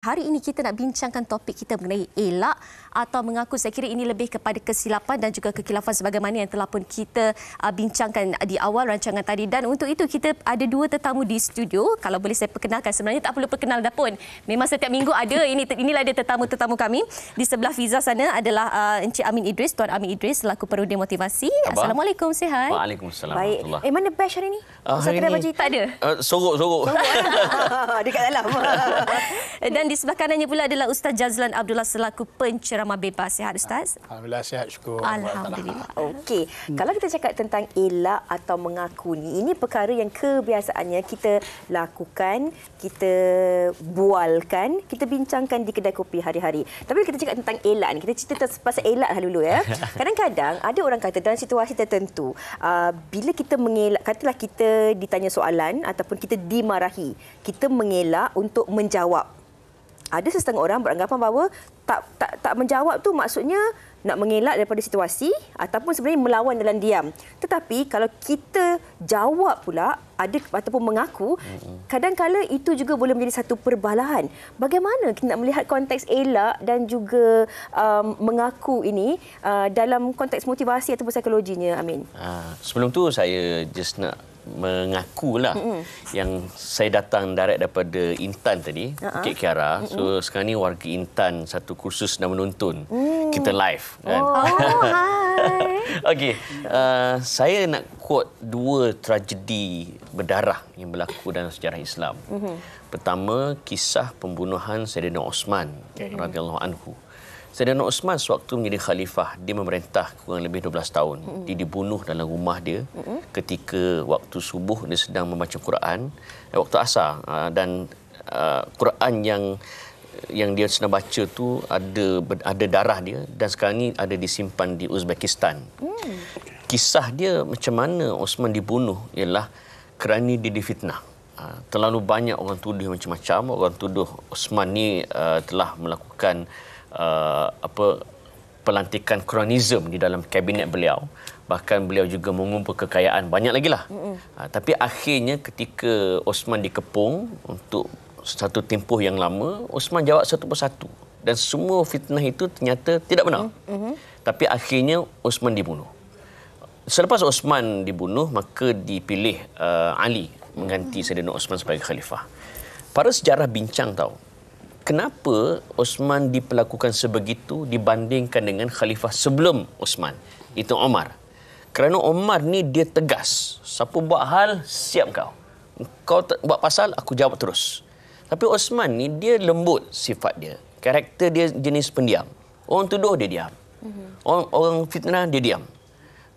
Hari ini kita nak bincangkan topik kita mengenai elak atau mengaku. Saya kira ini lebih kepada kesilapan dan juga kekilafan sebagaimana yang telah pun kita bincangkan di awal rancangan tadi. Dan untuk itu kita ada dua tetamu di studio. Kalau boleh saya perkenalkan, sebenarnya tak perlu perkenal dah pun. Memang setiap minggu ada. Inilah dia tetamu-tetamu kami. Di sebelah Fiza sana adalah Encik Amin Idris, Tuan Amin Idris selaku Perudi Motivasi. Assalamualaikum, sihat? Waalaikumsalam. Baik. Mana bash hari ni? Hari ni tak ada. Sorok. Dekat dalam. Dan di sebelah kanannya pula adalah Ustaz Jazlan Abdullah selaku penceramah bebas. Sihat Ustaz? Alhamdulillah sihat, syukur. Alhamdulillah. Okey, kalau kita cakap tentang elak atau mengaku ni, ini perkara yang kebiasaannya kita lakukan, kita bualkan, kita bincangkan di kedai kopi hari-hari. Tapi kita cakap tentang elak ni, kita cerita pasal elak dulu ya. Kadang-kadang ada orang kata dalam situasi tertentu, bila kita mengelak, katalah kita ditanya soalan ataupun kita dimarahi, kita mengelak untuk menjawab. Ada setengah orang beranggapan bahawa tak menjawab tu maksudnya nak mengelak daripada situasi ataupun sebenarnya melawan dalam diam. Tetapi kalau kita jawab pula ataupun mengaku, kadang-kala itu juga boleh menjadi satu perbalahan. Bagaimana kita nak melihat konteks elak dan juga mengaku ini dalam konteks motivasi ataupun psikologinya, Amin? Sebelum tu saya just nak mengakulah yang saya datang direct daripada Intan tadi, Bukit Kiara. So sekarang ni warga Intan satu kursus dan menuntun. Kita live kan. Hai. Okey, saya nak quote dua tragedi berdarah yang berlaku dalam sejarah Islam. Pertama, kisah pembunuhan Saidina Osman radhiyallahu anhu. Saidina Osman sewaktu menjadi khalifah, dia memerintah kurang lebih 12 tahun. Dia dibunuh dalam rumah dia ketika waktu subuh dia sedang membaca Quran, waktu asar, dan Quran yang dia sedang baca tu ada darah dia, dan sekarang ni ada disimpan di Uzbekistan. Kisah dia macam mana Osman dibunuh ialah kerana dia difitnah. Terlalu banyak orang tuduh macam-macam. Orang tuduh Osman ni telah melakukan pelantikan kronisme di dalam kabinet beliau. Bahkan beliau juga mengumpul kekayaan banyak lagi lah. Tapi akhirnya ketika Osman dikepung untuk satu tempoh yang lama, Osman jawab satu persatu. Dan semua fitnah itu ternyata tidak benar. Tapi akhirnya Osman dibunuh. Selepas Osman dibunuh, maka dipilih Ali mengganti Saidina Osman sebagai khalifah. Para sejarah bincang tahu, kenapa Osman diperlakukan sebegitu dibandingkan dengan khalifah sebelum Osman, itu Omar. Kerana Omar ni dia tegas. Siapa buat hal, siap kau. Kau buat pasal, aku jawab terus. Tapi Osman ni dia lembut sifat dia. Karakter dia jenis pendiam. Orang tuduh dia diam. Orang fitnah dia diam.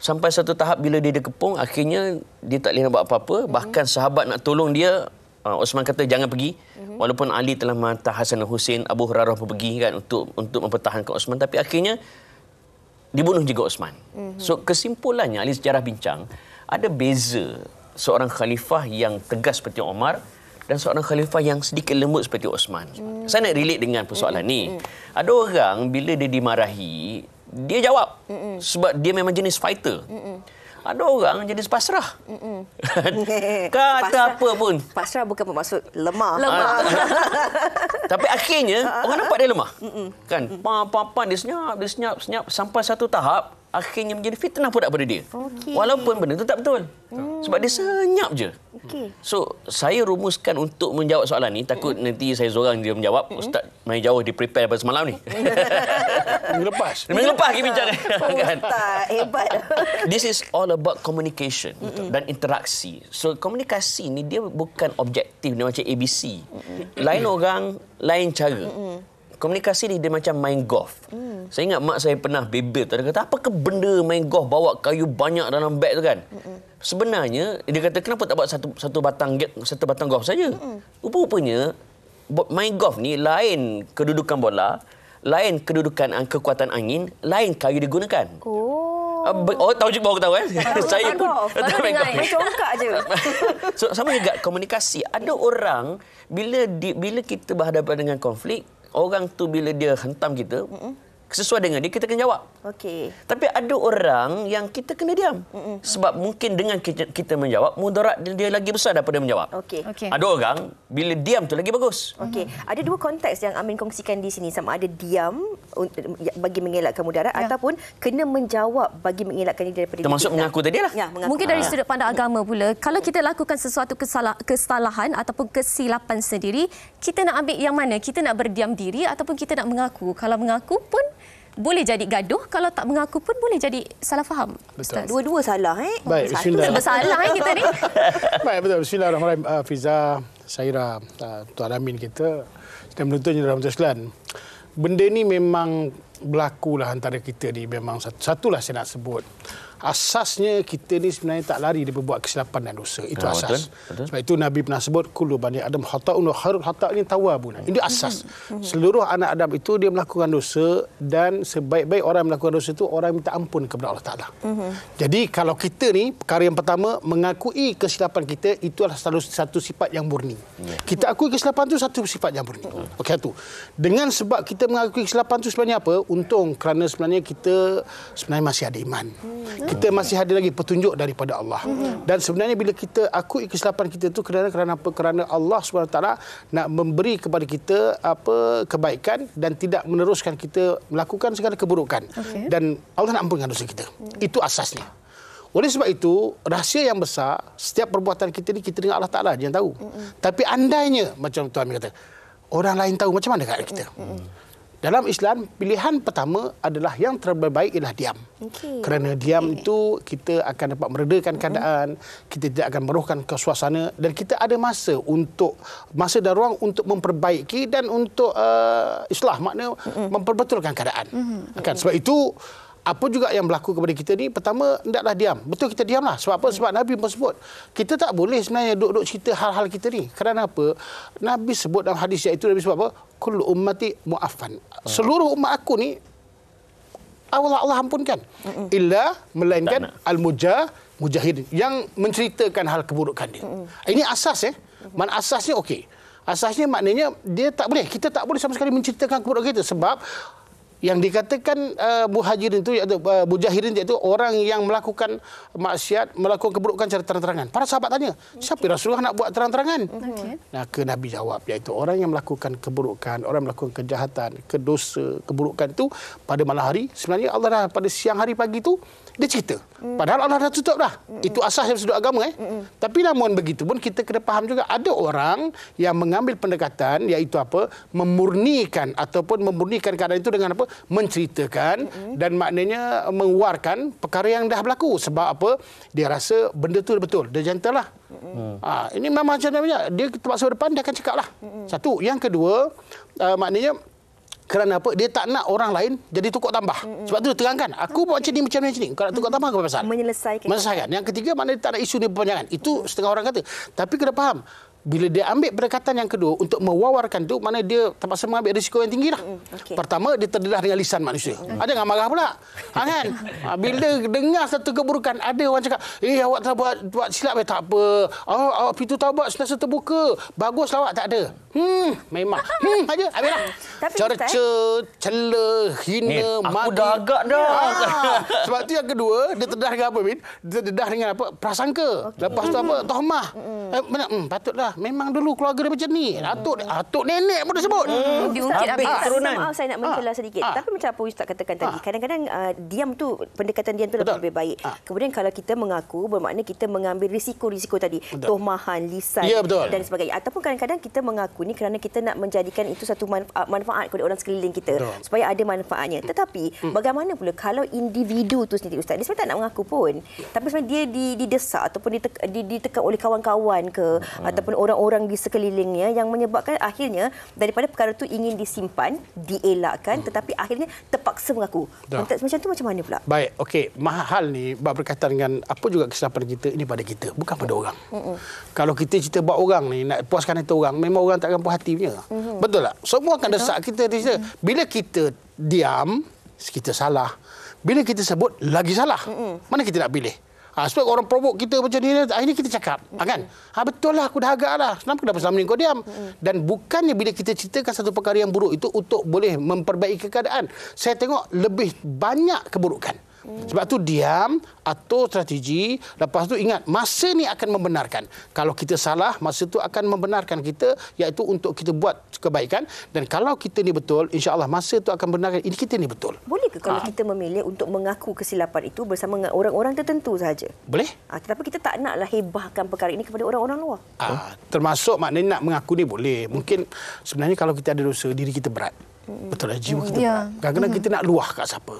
Sampai satu tahap bila dia dikepung, akhirnya dia tak boleh nak buat apa-apa. Bahkan sahabat nak tolong dia, Osman kata jangan pergi. Walaupun Ali telah menghantar Hasan dan Hussein, Abu Hurairah pun pergi kan untuk mempertahankan Osman, tapi akhirnya dibunuh juga Osman. So kesimpulannya ahli sejarah bincang, ada beza seorang khalifah yang tegas seperti Omar dan seorang khalifah yang sedikit lembut seperti Osman. Saya nak relate dengan persoalan ni. Ada orang bila dia dimarahi, dia jawab sebab dia memang jenis fighter. Ada orang jenis pasrah. Kata apa pun. Pasrah bukan bermaksud lemah. Tapi akhirnya orang nampak dia lemah. Kan? Pan dia senyap sampai satu tahap akhirnya menjadi fitnah pula pada dia. Walaupun benda itu tak betul. Sebab dia senyap je. So, saya rumuskan untuk menjawab soalan ni, takut nanti saya seorang dia menjawab. Ustaz main jauh dia prepare pada semalam ni. Minggu lepas lagi bincang. Kan? Hebat. This is all about communication dan interaksi. So, komunikasi ni dia bukan objektif, dia macam ABC. Lain orang, lain cara. Komunikasi ni dia macam main golf. Saya ingat mak saya pernah bebel. Dia kata, apa ke benda main golf bawa kayu banyak dalam beg tu kan? Sebenarnya, dia kata, kenapa tak buat satu batang golf saja? Rupa-rupanya, main golf ni lain kedudukan bola, lain kedudukan kekuatan angin, lain kayu digunakan. Tahu juga baru tahu kan? Saya pun tak main congkak je. So, sama juga komunikasi. Ada orang bila kita berhadapan dengan konflik, orang tu bila dia hentam kita, sesuai dengan dia, kita kena jawab. Okey. Tapi ada orang yang kita kena diam. Sebab mungkin dengan kita menjawab, mudarat dia lagi besar daripada menjawab. Okey. Okey. Ada orang, bila diam tu lagi bagus. Okey, ada dua konteks yang Amin kongsikan di sini, sama ada diam bagi mengelakkan mudarat ataupun kena menjawab bagi mengelakkan diri daripada Termasuk mengaku tadi lah. Ya, mengaku. Mungkin dari sudut pandang agama pula, kalau kita lakukan sesuatu kesalahan ataupun kesilapan sendiri, kita nak ambil yang mana? Kita nak berdiam diri ataupun kita nak mengaku? Kalau mengaku pun boleh jadi gaduh, kalau tak mengaku pun boleh jadi salah faham. Betul. Dua-dua salah Baik, Satu bismillah. Bersalah kita ni. Baik, betul. Bismillahirrahmanirrahim. Fiza, Saira, Tuan Amin kita dan menuntutnya dalam Islam. Benda ni memang berlakulah antara kita ni. Memang satulah saya nak sebut. Asasnya kita ni sebenarnya tak lari daripada buat kesilapan dan dosa. Itu asas. Betul. Sebab itu Nabi pernah sebut kullu bani Adam khata'un wa khairul khata'in tawwabun. Itu asas. Seluruh anak Adam itu dia melakukan dosa dan sebaik-baik orang yang melakukan dosa itu orang yang minta ampun kepada Allah Taala. Jadi kalau kita ni perkara yang pertama mengakui kesilapan kita itu adalah satu sifat yang murni. Kita akui kesilapan itu satu sifat yang murni. Okey tu. Dengan sebab kita mengakui kesilapan itu sebenarnya apa? Untung kerana sebenarnya kita sebenarnya masih ada iman. Kita masih ada lagi petunjuk daripada Allah. Dan sebenarnya bila kita akui kesilapan kita itu kerana apa? Kerana Allah SWT nak memberi kepada kita apa kebaikan dan tidak meneruskan kita melakukan segala keburukan. Dan Allah nak ampunkan dosa kita. Itu asasnya. Oleh sebab itu, rahsia yang besar, setiap perbuatan kita ni kita dengan Allah Ta'ala yang tahu. Tapi andainya, macam Tuan Amin kata, orang lain tahu, macam mana keadaan kita? Dalam Islam, pilihan pertama adalah yang terbaik ialah diam. Kerana diam itu kita akan dapat meredakan keadaan, kita tidak akan merohkan ke suasana dan kita ada masa dan ruang untuk memperbaiki dan untuk islah, makna memperbetulkan keadaan. Kan? Sebab itu apa juga yang berlaku kepada kita ni, pertama hendaklah diam. Betul kita diamlah. Sebab apa? Sebab Nabi pun sebut kita tak boleh sebenarnya duduk cerita hal-hal kita ni. Kerana apa? Nabi sebut dalam hadis iaitu Nabi sebut apa? Kullu ummati mu'affan. Seluruh umat aku ni Allah ampunkan. Illa melainkan al-mujahid yang menceritakan hal keburukan dia. Ini asas Mana asasnya okey. Asasnya maknanya dia tak boleh. Kita tak boleh sama sekali menceritakan keburukan kita sebab yang dikatakan muhajirin itu iaitu mujahirin iaitu orang yang melakukan maksiat, melakukan keburukan secara terang-terangan. Para sahabat tanya, siapa Rasulullah nak buat terang-terangan? Ke Nabi jawab iaitu orang yang melakukan keburukan, orang yang melakukan kejahatan, kedosa, keburukan itu pada malam hari, sebenarnya Allah dah pada siang hari pagi itu dia cerita. Padahal Allah dah tutup dah. Itu asas dari sudut agama. Tapi namun begitu pun kita kena faham juga ada orang yang mengambil pendekatan iaitu apa? Memurnikan keadaan itu dengan apa? Menceritakan dan maknanya mengeluarkan perkara yang dah berlaku. Sebab apa? Dia rasa benda tu betul. Dia jantalah. Ini memang macam namanya. Dia terpaksa depan dia akan cakap lah. Satu. Yang kedua, maknanya kerana apa? Dia tak nak orang lain jadi tukar tambah. Sebab tu dia terangkan. Aku buat macam ni. Kalau nak tukar tambah, apa pasal? Menyelesaikan. Yang ketiga, maknanya dia tak ada isu ni berpanjangan. Itu setengah orang kata. Tapi kena faham. Bila dia ambil pendekatan yang kedua untuk mewawarkan tu, mana dia terpaksa mengambil risiko yang tinggi lah. Pertama, dia terdedah dengan lisan manusia. Ada yang marah pula. Kan? Bila dengar satu keburukan, ada orang cakap, awak tak buat silap, tak apa. Awak pintu taubat sentiasa terbuka. Baguslah awak, tak ada. Memang. Aja, habislah. Cerca, cela, hina, maki. Aku dah agak dah. Sebab tu yang kedua, dia terdedah dengan apa, Min? Dia terdedah dengan apa? Prasangka. Lepas tu apa? Tohmah. Patutlah. Memang dulu keluarga dia macam ni. Atuk nenek pun dia sebut. Diungkit habis. Maaf, saya nak mencela sedikit. Tapi macam apa Ustaz katakan tadi, kadang-kadang diam tu, pendekatan diam tu lebih baik. Kemudian kalau kita mengaku, bermakna kita mengambil risiko-risiko tadi. Tohmahan, lisan dan sebagainya. Ataupun kadang-kadang kita mengaku ni kerana kita nak menjadikan itu satu manfaat kepada orang sekeliling kita. Supaya ada manfaatnya. Tetapi, bagaimana pula kalau individu tu sendiri Ustaz, dia sebenarnya tak nak mengaku pun. Tapi sebenarnya dia didesak ataupun ditekan oleh kawan-kawan ke, ataupun orang-orang di sekelilingnya yang menyebabkan akhirnya daripada perkara itu ingin disimpan, dielakkan tetapi akhirnya terpaksa mengaku. Konteks macam tu macam mana pula? Baik, okey. Hal ni berkaitan dengan apa juga kesilapan kita, ini pada kita, bukan pada orang. Kalau kita cerita buat orang ni, nak puaskan hati orang, memang orang takkan puas hati punya. Betul tak? Semua akan desak kita. Bila kita diam, kita salah. Bila kita sebut, lagi salah. Mana kita nak pilih? Sebab orang provok kita macam ni, akhirnya kita cakap. Kan? Betul lah, aku dah agak lah. Kenapa selama ni kau diam? Dan bukannya bila kita ceritakan satu perkara yang buruk itu untuk boleh memperbaiki keadaan. Saya tengok lebih banyak keburukan. Sebab tu diam, atur strategi. Lepas tu ingat, masa ni akan membenarkan. Kalau kita salah, masa tu akan membenarkan kita, iaitu untuk kita buat kebaikan. Dan kalau kita ni betul, insya-Allah masa tu akan membenarkan ini kita ni betul. Boleh ke kalau kita memilih untuk mengaku kesilapan itu bersama dengan orang-orang tertentu sahaja? Boleh? Tetapi kita tak naklah hebahkan perkara ini kepada orang-orang luar. Termasuk maknanya nak mengaku ni boleh. Mungkin sebenarnya kalau kita ada dosa, diri kita berat. Betul lah, jiwa kita berat. Kadang-kadang kita nak luah kat siapa.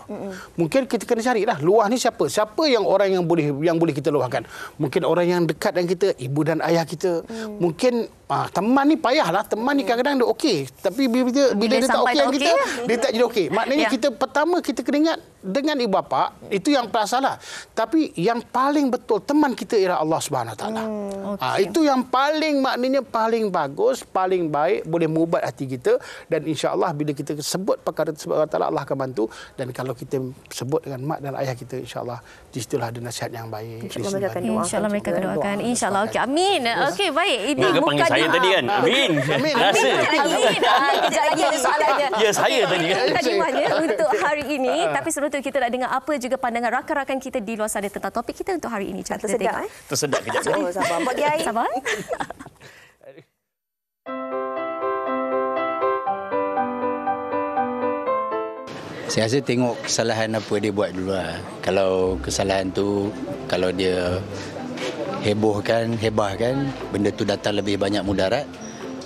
Mungkin kita kena carilah luah ni siapa. Siapa yang orang yang boleh kita luahkan. Mungkin orang yang dekat dengan kita, ibu dan ayah kita. Mungkin teman ni payahlah. Teman ni kadang-kadang dia okey. Tapi bila dia tak okey dengan kita, dia tak jadi okey. Maknanya kita pertama kita kena ingat dengan ibu bapa, itu yang salah. Tapi yang paling betul teman kita ialah Allah Subhanahu Wa Taala. Itu yang paling maknanya paling bagus, paling baik, boleh mengubat hati kita, dan insya-Allah bila kita sebut perkara tersebut Allah akan bantu. Dan kalau kita sebut dengan mak dan ayah kita, insya-Allah di situlah ada nasihat yang baik. InsyaAllah mereka akan doakan. InsyaAllah. Okey, amin. Okey, baik. Ini bukan saya tadi kan. Amin. Amin. Kejap lagi ada soalannya. Ya, saya tadi kan. Tadimannya untuk hari ini, tapi sebelum tu kita nak dengar apa juga pandangan rakan-rakan kita di luar sana tentang topik kita untuk hari ini. Tersedak kejap. Sabar, Pak Kiai. Sabar. Saya rasa tengok kesalahan apa dia buat dulu lah. Kalau kesalahan tu, kalau dia hebahkan, benda tu datang lebih banyak mudarat,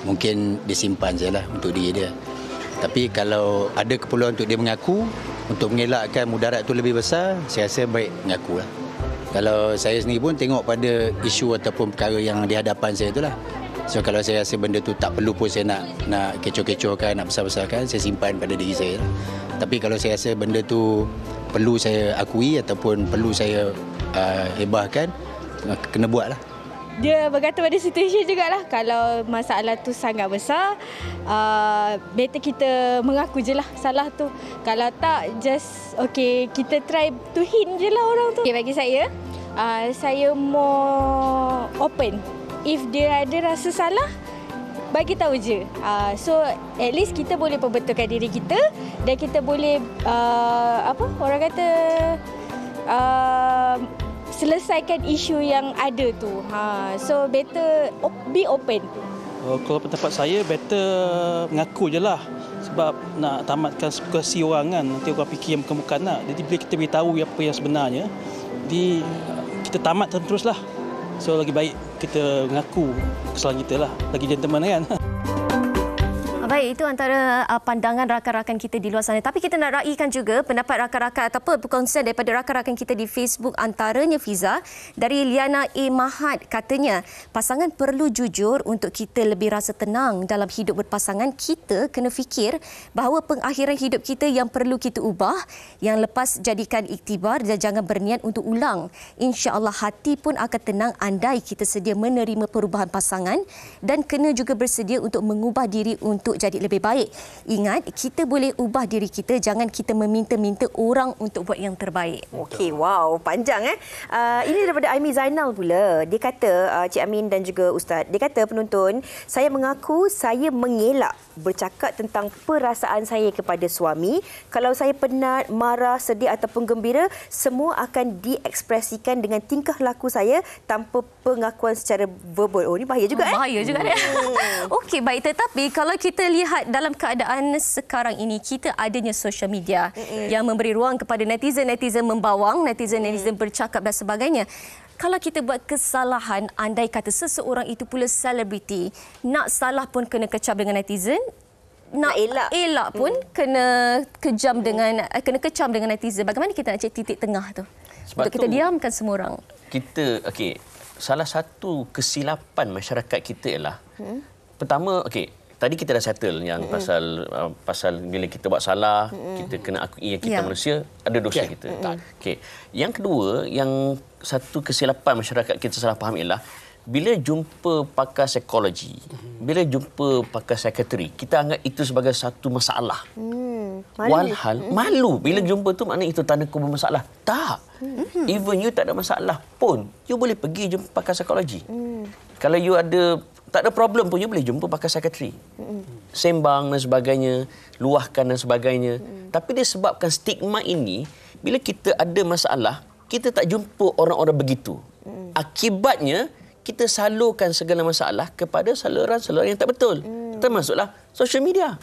mungkin dia simpan je lah untuk diri dia. Tapi kalau ada keperluan untuk dia mengaku, untuk mengelakkan mudarat tu lebih besar, saya rasa baik mengaku lah. Kalau saya sendiri pun tengok pada isu ataupun perkara yang di hadapan saya tu lah. So kalau saya rasa benda tu tak perlu pun saya nak kecoh-kecohkan, nak besar-besarkan, saya simpan pada diri saya lah. Tapi kalau saya rasa benda tu perlu saya akui ataupun perlu saya hebahkan, kena buat lah. Dia bergantung pada situasi jugalah. Kalau masalah tu sangat besar, better kita mengaku je lah salah tu. Kalau tak, just kita try to hint je lah orang tu. Bagi saya more open. If dia ada rasa salah, bagi tahu je. So at least kita boleh perbetulkan diri kita, dan kita boleh orang kata selesaikan isu yang ada tu. So better be open. Kalau pendapat saya, better mengaku je lah. Sebab nak tamatkan spekulasi orang kan, nanti orang fikir yang bukan-bukan nak. Jadi bila kita beritahu apa yang sebenarnya, kita tamatkan teruslah. So lagi baik kita mengaku kesalahan kita lah. Lagi gentleman kan. Baik, itu antara pandangan rakan-rakan kita di luar sana. Tapi kita nak raikan juga pendapat rakan-rakan ataupun perkongsian daripada rakan-rakan kita di Facebook. Antaranya Fiza dari Liana A. Mahat katanya, pasangan perlu jujur untuk kita lebih rasa tenang dalam hidup berpasangan. Kita kena fikir bahawa pengakhiran hidup kita yang perlu kita ubah. Yang lepas jadikan iktibar dan jangan berniat untuk ulang. InsyaAllah hati pun akan tenang andai kita sedia menerima perubahan pasangan, dan kena juga bersedia untuk mengubah diri untuk jadi lebih baik. Ingat, kita boleh ubah diri kita, jangan kita meminta-minta orang untuk buat yang terbaik. Okey, wow, panjang ini daripada Aimi Zainal pula. Dia kata, Cik Amin dan juga Ustaz, dia kata penonton, saya mengaku saya mengelak bercakap tentang perasaan saya kepada suami. Kalau saya penat, marah, sedih ataupun gembira, semua akan diekspresikan dengan tingkah laku saya tanpa pengakuan secara verbal. Oh, ni bahaya juga. Bahaya juga dia. Okey, baik. Tetapi kalau kita lihat dalam keadaan sekarang ini, kita adanya social media yang memberi ruang kepada netizen-netizen membawang, netizen-netizen bercakap dan sebagainya. Kalau kita buat kesalahan, andai kata seseorang itu pula selebriti, nak salah pun kena kecap dengan netizen, nak elak pun kena kecam dengan netizen. Bagaimana kita nak cari titik tengah tu? Sebab untuk kita diamkan semua orang. Salah satu kesilapan masyarakat kita ialah pertama, tadi kita dah settle yang pasal bila kita buat salah, kita kena akui yang kita manusia, ada dosa kita. Yang kedua, yang satu kesilapan masyarakat kita salah faham ialah bila jumpa pakar psikologi, bila jumpa pakar psikiatri, kita anggap itu sebagai satu masalah. Walhal malu bila jumpa tu maknanya itu tanda kau bermasalah. Tak. Even you tak ada masalah pun, you boleh pergi jumpa pakar psikologi. Kalau you tak ada problem pun, you boleh jumpa pakar psikiatri. Sembang dan sebagainya, luahkan dan sebagainya. Tapi disebabkan stigma ini, bila kita ada masalah, kita tak jumpa orang-orang begitu. Akibatnya, kita salurkan segala masalah kepada saluran-saluran yang tak betul. Termasuklah social media.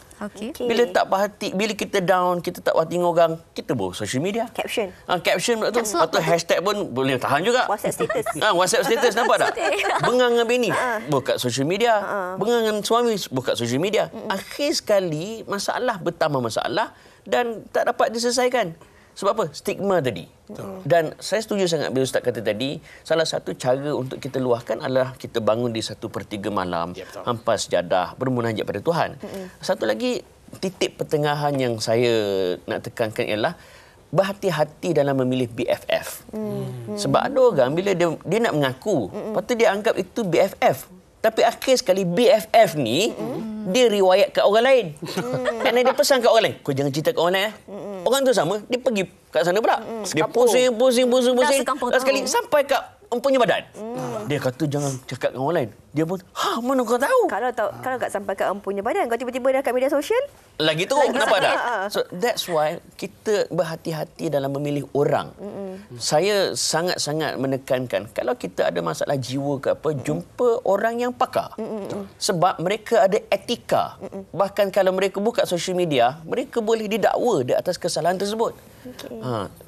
Bila tak perhati, bila kita down, kita tak perhati orang, kita bawa social media. Caption. Caption pula tu. Atau hashtag pun boleh tahan juga. WhatsApp status. WhatsApp status, nampak tak? Bengang dengan bini, buka social media. Bengang dengan suami, buka social media. Akhir sekali, masalah bertambah masalah dan tak dapat diselesaikan. Sebab apa? Stigma tadi. Dan saya setuju sangat bila Ustaz kata tadi, salah satu cara untuk kita luahkan adalah kita bangun di 1/3 malam, hampas sejadah, bermunajat pada Tuhan. Satu lagi, titik pertengahan yang saya nak tekankan ialah berhati-hati dalam memilih BFF. Sebab ada orang bila dia nak mengaku, lepas tu dia anggap itu BFF. Tapi akhir sekali BFF ni dia riwayat kat orang lain. Kerana dia pesan kat orang lain, kau jangan cerita kat orang lain. Orang tu sama, dia pergi kat sana pula. Dia pusing. Sekali sampai kat empunya badan. Dia kata jangan cakap dengan orang lain. Dia pun, mana kau tahu? Kalau tak sampai kat empunya badan, kau tiba-tiba dah kat media sosial? Lagi teruk, nampak tak? So that's why kita berhati-hati dalam memilih orang. Saya sangat-sangat menekankan, kalau kita ada masalah jiwa ke apa, jumpa orang yang pakar. Sebab mereka ada etika. Bahkan kalau mereka buka social media, mereka boleh didakwa di atas kesalahan tersebut.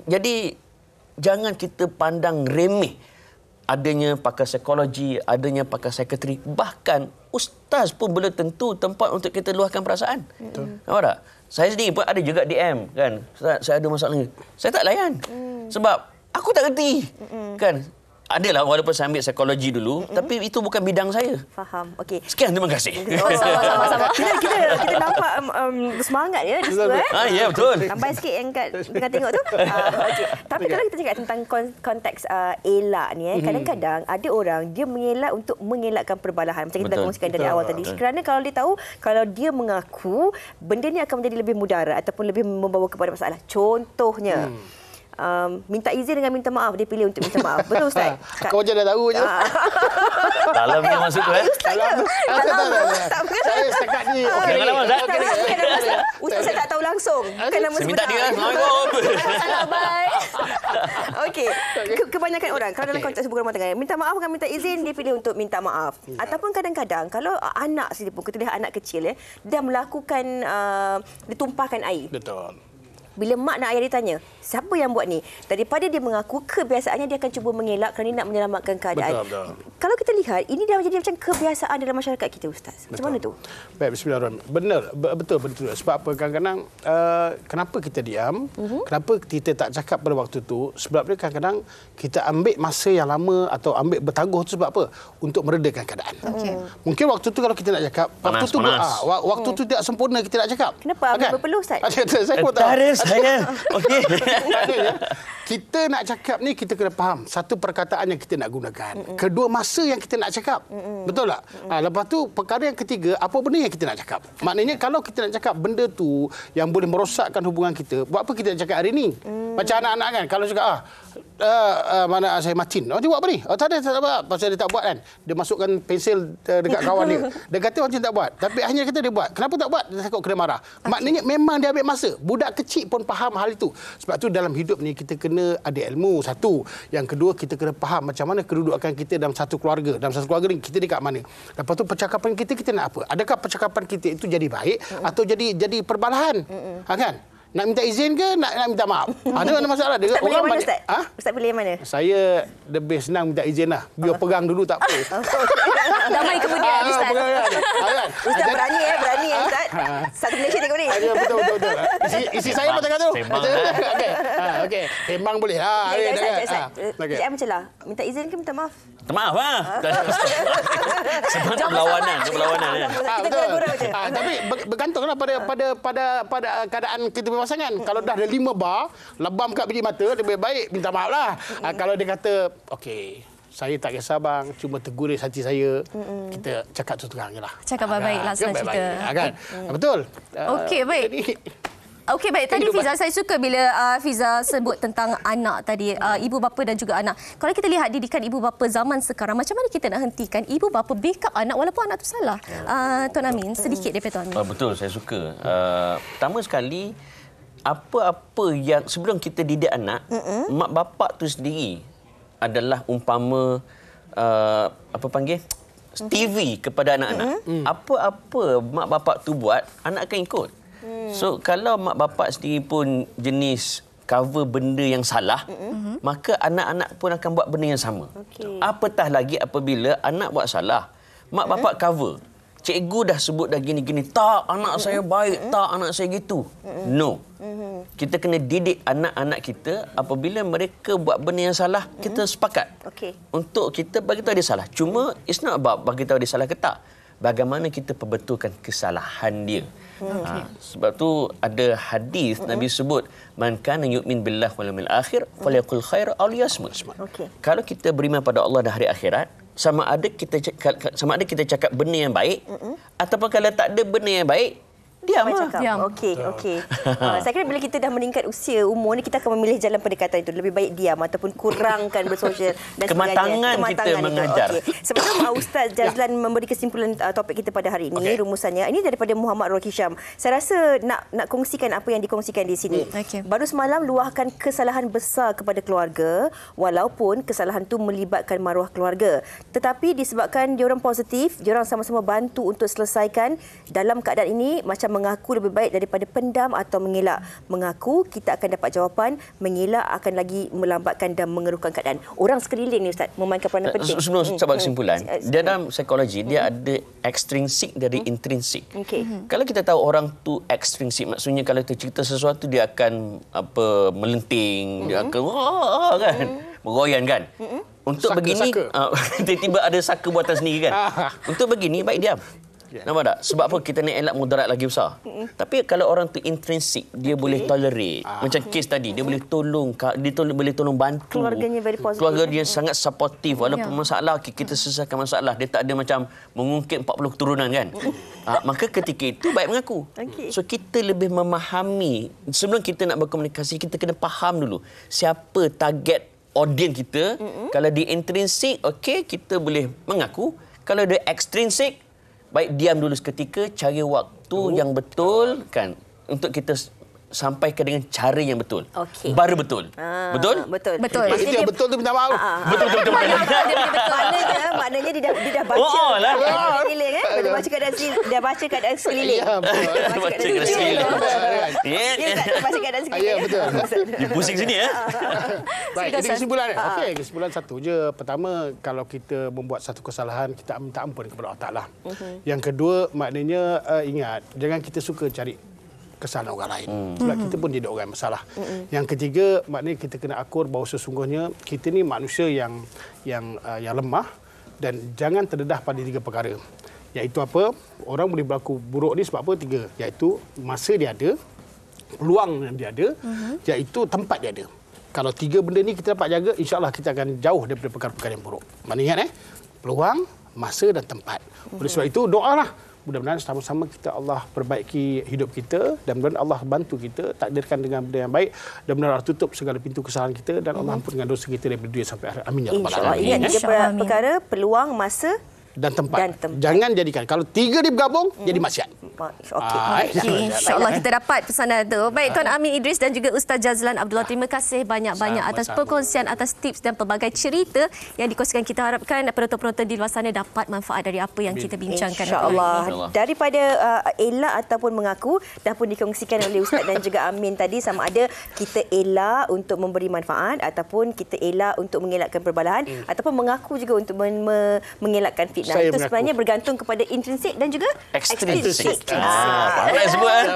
Jadi, jangan kita pandang remeh adanya pakar psikologi, adanya pakar psikiatri. Bahkan ustaz pun belum tentu tempat untuk kita luahkan perasaan. Nampak tak? Saya sendiri pun ada juga DM kan. Saya ada masalah ni. Saya tak layan. Sebab aku tak reti. Kan? Adalah walaupun saya ambil psikologi dulu, tapi itu bukan bidang saya. Faham. Okey. Sekian, terima kasih. Sama-sama. Kita nampak semangat ya di situ. Ya, betul. Tambah sikit yang kat tengah tengok tu. Okay. Tapi kalau kita cakap tentang konteks elak ni, kadang-kadang ada orang dia mengelak untuk mengelakkan perbalahan. Macam kita dah kongsikan dari awal tadi. Kerana kalau dia tahu, kalau dia mengaku, benda ni akan menjadi lebih mudarat ataupun lebih membawa kepada masalah. Contohnya, minta izin dengan minta maaf, dia pilih untuk minta maaf. Betul Ustaz? Kau je dah tahu je. Dalamnya masuk tu Saya setakat ni. Ustaz saya tak tahu langsung. Bukan nama saya minta dia. Bye. Okey. Kebanyakan orang kalau dalam konteks hubungan rumah tangga, minta maaf dengan minta izin, dia pilih untuk minta maaf. Ataupun kadang-kadang kalau anak sendiri pun, kita lihat anak kecil dia melakukan ditumpahkan air. Betul. Bila mak dan ayah dia tanya, siapa yang buat ni? Daripada dia mengaku, kebiasaannya dia akan cuba mengelak kerana nak menyelamatkan keadaan. Betul. Kalau kita lihat, ini dah menjadi macam kebiasaan dalam masyarakat kita, Ustaz. Macam mana tu? Baik, bismillahirrahmanirrahim. Benar, betul. Sebab apa? Kadang-kadang, kenapa kita diam? Kenapa kita tak cakap pada waktu tu? Sebab dia kadang-kadang kita ambil masa yang lama atau ambil bertangguh tu sebab apa? Untuk meredakan keadaan. Mungkin waktu tu kalau kita nak cakap, waktu tu tidak sempurna kita nak cakap. Kenapa? Ambil berpeluh, Ustaz? Saya pun tahu. Saya. Okey. Kita nak cakap ni, kita kena faham satu perkataan yang kita nak gunakan. Kedua, masa yang kita nak cakap. Betul tak? Lepas tu, perkara yang ketiga, apa benda yang kita nak cakap. Maknanya kalau kita nak cakap benda tu yang boleh merosakkan hubungan kita, buat apa kita nak cakap hari ni? Macam anak-anak kan, kalau cakap, mana saya Martin. Dia buat apa ni? Tak ada. Pasal dia tak buat kan. Dia masukkan pensel dekat kawan dia. Dia kata macam tak buat. Tapi hanya kata dia buat. Kenapa tak buat? Dia takut kena marah. Maknanya memang dia ambil masa. Budak kecil pun faham hal itu. Sebab tu dalam hidup ni kita kena ada ilmu, satu. Yang kedua, kita kena faham macam mana kedudukan kita dalam satu keluarga. Dalam satu keluarga ni kita dekat mana. Lepas tu percakapan kita nak apa? Adakah percakapan kita itu jadi baik atau jadi perbalahan? Kan? Nak minta izin ke nak minta maaf? Ada masalah. Ustaz pilih mana, Ustaz? Ustaz pilih mana? Saya lebih senang minta izin lah. Biar pegang dulu tak apa. Damai kemudian, Ustaz. Ustaz berani Ustaz. Satu Malaysia tengok ni. Betul. Isi saya pun tengah tu. Okey. Sembang boleh. Dia macam lah. Minta izin ke minta maaf? Minta maaf lah. Sebab perlawanan. Kita gurau je. Tapi bergantunglah pada keadaan kita berpasangan. Kalau dah ada 5 bar, lebam kat biji mata, lebih baik minta maaf lah. Kalau dia kata, okey, saya tak kisah bang, cuma tegur hati saya, kita cakap terus terang je lah. Cakap baik-baik lah senang cerita. Kan? Betul. Okey, baik. Okey, baik. Tadi Fiza, saya suka bila Fiza sebut tentang anak tadi, ibu bapa dan juga anak. Kalau kita lihat didikan ibu bapa zaman sekarang, macam mana kita nak hentikan ibu bapa backup anak walaupun anak tu salah? Tuan Amin, sedikit daripada Tuan Amin. Betul, saya suka. Pertama sekali, apa-apa yang sebelum kita didik anak, mak bapak tu sendiri adalah umpama TV kepada anak-anak. Apa-apa mak bapak tu buat, anak akan ikut. So kalau mak bapak sendiri pun jenis cover benda yang salah, maka anak-anak pun akan buat benda yang sama. Apatah lagi apabila anak buat salah, mak bapak cover. Cikgu dah sebut dah gini-gini, tak, anak saya baik, tak, anak saya gitu. No. Kita kena didik anak-anak kita apabila mereka buat benda yang salah, kita sepakat. Untuk kita bagi tahu dia salah. Cuma it's not about bagi tahu dia salah ke tak. Bagaimana kita perbetulkan kesalahan dia. Sebab tu ada hadis Nabi sebut, man kana yu'min billahi wal yawmil akhir falyaqul khair aw liyasmut. Kalau kita beriman pada Allah dan hari akhirat, sama ada kita cakap benda yang baik, ataupun kalau tak ada benda yang baik, diam. Okey. Saya kira bila kita dah meningkat usia umur ni, kita akan memilih jalan pendekatan itu. Lebih baik diam ataupun kurangkan bersosial dan Kematangan kita mengajar. Sebelum Ustaz Jazlan memberi kesimpulan topik kita pada hari ini, rumusannya, ini daripada Muhammad Rohki Syam. Saya rasa nak kongsikan apa yang dikongsikan di sini. Baru semalam luahkan kesalahan besar kepada keluarga, walaupun kesalahan itu melibatkan maruah keluarga. Tetapi disebabkan diorang positif, diorang sama-sama bantu untuk selesaikan. Dalam keadaan ini, macam mengaku lebih baik daripada pendam atau mengelak. Mengaku, kita akan dapat jawapan. Mengelak akan lagi melambatkan dan mengeruhkan keadaan. Orang sekeliling ni, Ustaz, memainkan peranan penting. Sebelum saya buat kesimpulan, dia dalam psikologi, dia ada extrinsic dari intrinsic. Kalau kita tahu orang tu extrinsic, maksudnya kalau kita cerita sesuatu, dia akan melenting, dia akan bergoyan kan. Untuk begini, tiba-tiba ada saka buatan sendiri kan. Untuk begini, baik diam. Nampak tak? Sebab apa kita nak elak mudarat lagi besar. Tapi kalau orang tu intrinsik, dia boleh tolerate. Macam kes tadi, dia boleh tolong, boleh tolong bantu. Keluarganya very positive. Keluarga dia sangat supportive. Walaupun masalah, kita selesaikan masalah. Dia tak ada macam mengungkit 40 keturunan kan. Maka ketika itu baik mengaku. So kita lebih memahami. Sebelum kita nak berkomunikasi, kita kena faham dulu siapa target audience kita. Kalau dia intrinsik, okey, kita boleh mengaku. Kalau dia extrinsic, baik diam dulu seketika, cari waktu yang betul kan untuk kita sampaikan dengan cara yang betul. Baru betul. Betul? Betul. Maksudnya yang betul tu minta maaf. Betul. Maknanya dia dah baca. Dia baca keadaan sekeliling. Baca keadaan sekeliling. Baca keadaan sekeliling. Betul. Dia pusing sini ya. Baik, ini kesimpulan. Okey, kesimpulan satu je. Pertama, kalau kita membuat satu kesalahan, kita minta ampun kepada Allah Taala. Yang kedua, maknanya ingat, jangan kita suka cari kesalahan orang lain. Sebab kita pun tidak orang masalah. Yang ketiga, maknanya kita kena akur bahawa sesungguhnya kita ni manusia yang lemah dan jangan terdedah pada 3 perkara. Iaitu apa? Orang boleh berlaku buruk ni sebab apa? 3. Iaitu masa dia ada, peluang yang dia ada, iaitu tempat dia ada. Kalau 3 benda ni kita dapat jaga, insya-Allah kita akan jauh daripada perkara-perkara yang buruk. Maknanya ingat peluang, masa dan tempat. Oleh sebab itu doalah. Mudah-mudahan sama-sama kita Allah perbaiki hidup kita dan mudah-mudahan Allah bantu kita takdirkan dengan benda yang baik dan mudah-mudahan Allah tutup segala pintu kesalahan kita dan Allah ampunkan dosa kita daripada dunia sampai akhir. Amin ya rabbal alamin. Ingat 3 perkara, peluang, masa dan tempat. Jangan jadikan. Kalau 3 ni bergabung, jadi maksiat. InsyaAllah kita dapat pesanan itu. Baik, Tuan Amin Idris dan juga Ustaz Jazlan Abdullah. Terima kasih banyak-banyak atas perkongsian, atas tips dan pelbagai cerita yang dikongsikan. Kita harapkan penonton-penonton di luar sana dapat manfaat dari apa yang kita bincangkan. InsyaAllah. Daripada elak ataupun mengaku, dah pun dikongsikan oleh Ustaz dan juga Amin tadi, sama ada kita elak untuk memberi manfaat ataupun kita elak untuk mengelakkan perbalahan ataupun mengaku juga untuk mengelakkan fitnah. Itu sebenarnya bergantung kepada intrinsik dan juga extrinsic. Pandai sebut.